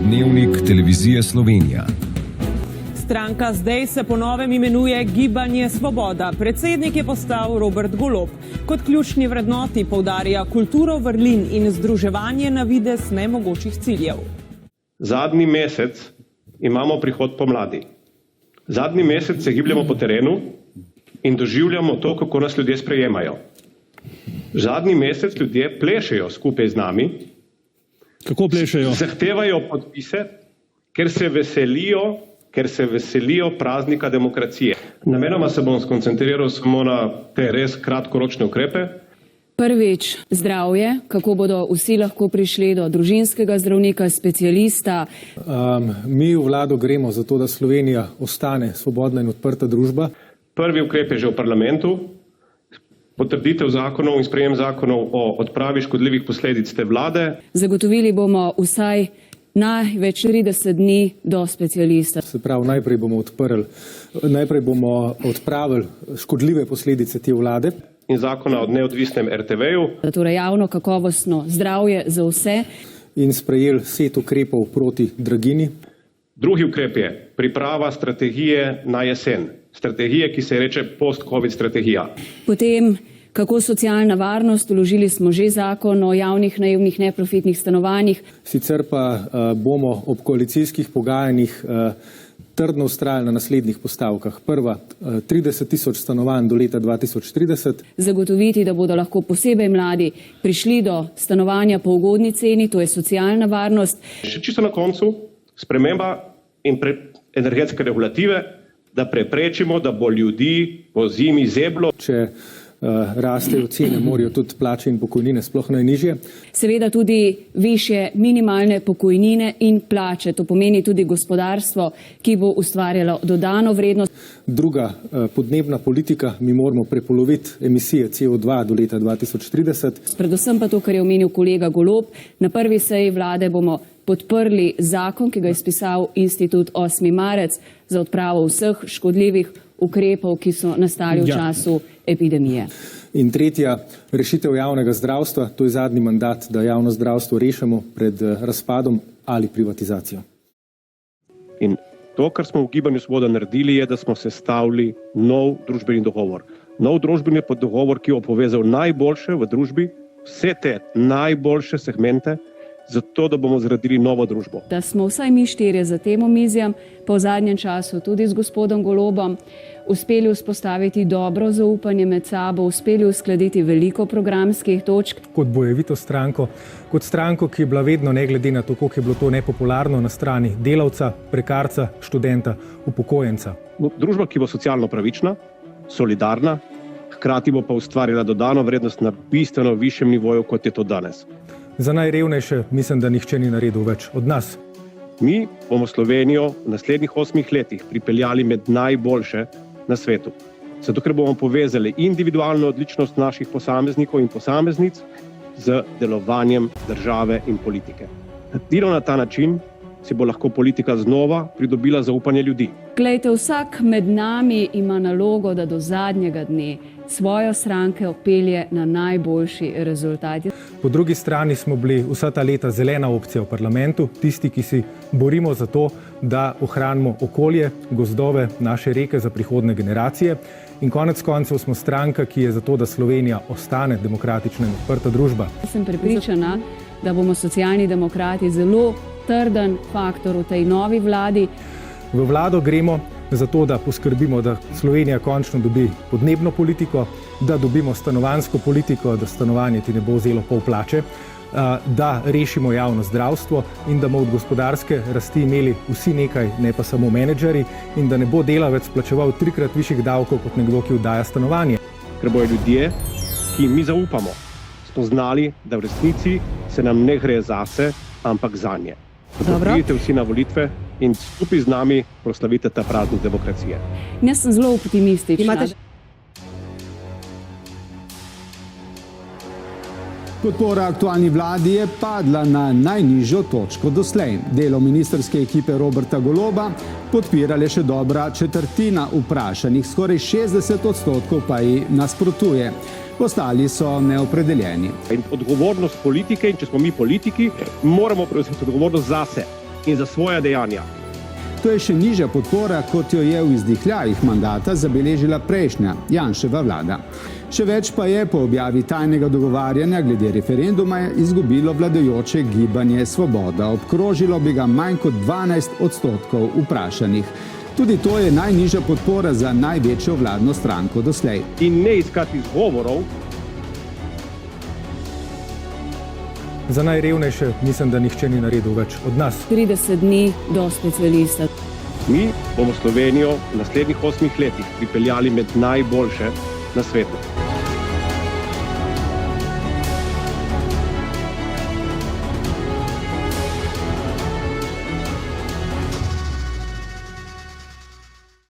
Dnevnik televizije Slovenija. Stranka zdaj se po novem imenuje Gibanje Svoboda. Predsednik je postal Robert Golob. Kot ključni vrednoti poudarja kulturo vrlin in združevanje na videz nemogočih ciljev. Zadnji mesec imamo prihod pomladi. Zadnji mesec se gibljamo po terenu in doživljamo to, kako nas ljudje sprejemajo. Zadnji mesec ljudje plešejo skupaj z nami. Kako plešejo? Zahtevajo podpise, ker se veselijo praznika demokracije. Namenoma se bom skoncentriral samo na te res kratkoročne ukrepe. Prvič, zdravje, kako bodo vsi lahko prišli do družinskega zdravnika, specialista. Mi v vlado gremo za to, da Slovenija ostane svobodna in odprta družba. Prvi ukrep je že v parlamentu. Potrditev zakonov in sprejem zakonov o odpravi škodljivih posledic te vlade. Zagotovili bomo vsaj največ 30 dni do specialista. Se pravi, najprej bomo odpravili škodljive posledice te vlade. In zakona o neodvisnem RTV-ju. Torej javno kakovostno zdravje za vse. In sprejeli set ukrepov proti draginji. Drugi ukrep je priprava strategije na jesen. Strategije, ki se reče post-covid strategija. Potem, kako socialna varnost, vložili smo že zakon o javnih najemnih neprofitnih stanovanjih. Sicer pa bomo ob koalicijskih pogajanjih trdno vztrajali na naslednjih postavkah. Prva, 30 tisoč stanovanj do leta 2030. Zagotoviti, da bodo lahko posebej mladi prišli do stanovanja po ugodni ceni, to je socialna varnost. Še čisto na koncu, sprememba in energetske regulative, da preprečimo, da bo ljudi po zimi zeblo. Če rastejo cene, morajo tudi plače in pokojnine sploh najnižje. Seveda tudi višje minimalne pokojnine in plače. To pomeni tudi gospodarstvo, ki bo ustvarjalo dodano vrednost. Druga podnebna politika, mi moramo prepoloviti emisije CO2 do leta 2030. Predvsem pa to, kar je omenil kolega Golob. Na prvi seji vlade bomo podprli zakon, ki ga je spisal Institut 8. marec za odpravo vseh škodljivih ukrepov, ki so nastali v času epidemije. In tretja, rešitev javnega zdravstva, to je zadnji mandat, da javno zdravstvo rešimo pred razpadom ali privatizacijo. In to, kar smo v Gibanju Svoboda naredili, je, da smo sestavili nov družbeni dogovor. Nov družbeni dogovor, ki bo povezal najboljše v družbi, vse te najboljše segmente, zato, da bomo zgradili novo družbo. Da smo vsaj mi štirje za tem omizjem, pa v zadnjem času tudi z gospodom Golobom, uspeli vzpostaviti dobro zaupanje med sabo, uspeli uskladiti veliko programskih točk. Kot bojevito stranko, kot stranko, ki je bila vedno, ne glede na to, koliko je bilo to nepopularno, na strani delavca, prekarca, študenta, upokojenca. Družba, ki bo socialno pravična, solidarna, hkrati bo pa ustvarila dodano vrednost na bistveno višjem nivoju, kot je to danes. Za najrevnejše mislim, da nihče ni naredil več od nas. Mi bomo Slovenijo v naslednjih 8 letih pripeljali med najboljše na svetu. Zato, ker bomo povezali individualno odličnost naših posameznikov in posameznic z delovanjem države in politike. Edino na ta način si bo lahko politika znova pridobila zaupanje ljudi. Glejte, vsak med nami ima nalogo, da do zadnjega dne svojo stranke opelje na najboljši rezultat. Po drugi strani smo bili vsa ta leta zelena opcija v parlamentu, tisti, ki si borimo za to, da ohranimo okolje, gozdove, naše reke za prihodne generacije. In konec koncev smo stranka, ki je za to, da Slovenija ostane demokratična in odprta družba. Sem prepričana, da bomo Socialni demokrati zelo trden faktor v tej novi vladi. V vlado gremo zato, da poskrbimo, da Slovenija končno dobi podnebno politiko, da dobimo stanovanjsko politiko, da stanovanje ti ne bo vzelo pol plače, da rešimo javno zdravstvo in da bomo od gospodarske rasti imeli vsi nekaj, ne pa samo menedžeri, in da ne bo delavec plačeval 3-krat višjih davkov kot nekdo, ki oddaja stanovanje. Ker bojo ljudje, ki jim mi zaupamo, spoznali, da v resnici se nam ne gre zase, ampak zanje. Pridite vsi na volitve in skupaj z nami proslavite ta praznik demokracije. Jaz sem zelo optimistična. Podpora aktualni vladi je padla na najnižjo točko doslej. Delo ministrske ekipe Roberta Goloba podpira le še dobra četrtina vprašanih, skoraj 60% pa ji nasprotuje. Ostali so neopredeljeni. In odgovornost politike, in če smo mi politiki, moramo prevzeti odgovornost zase in za svoja dejanja. To je še nižja podpora, kot jo je v izdihljajih mandata zabeležila prejšnja Janševa vlada. Še več pa je po objavi tajnega dogovarjanja glede referenduma izgubilo vladajoče Gibanje Svoboda. Obkrožilo bi ga manj kot 12% vprašanih. Tudi to je najnižja podpora za največjo vladno stranko doslej. In ne iskati izgovorov. Za najrevnejše mislim, da nihče ni naredil več od nas. 30 dni do specialista. Mi bomo Slovenijo v naslednjih 8 letih pripeljali med najboljše na svetu.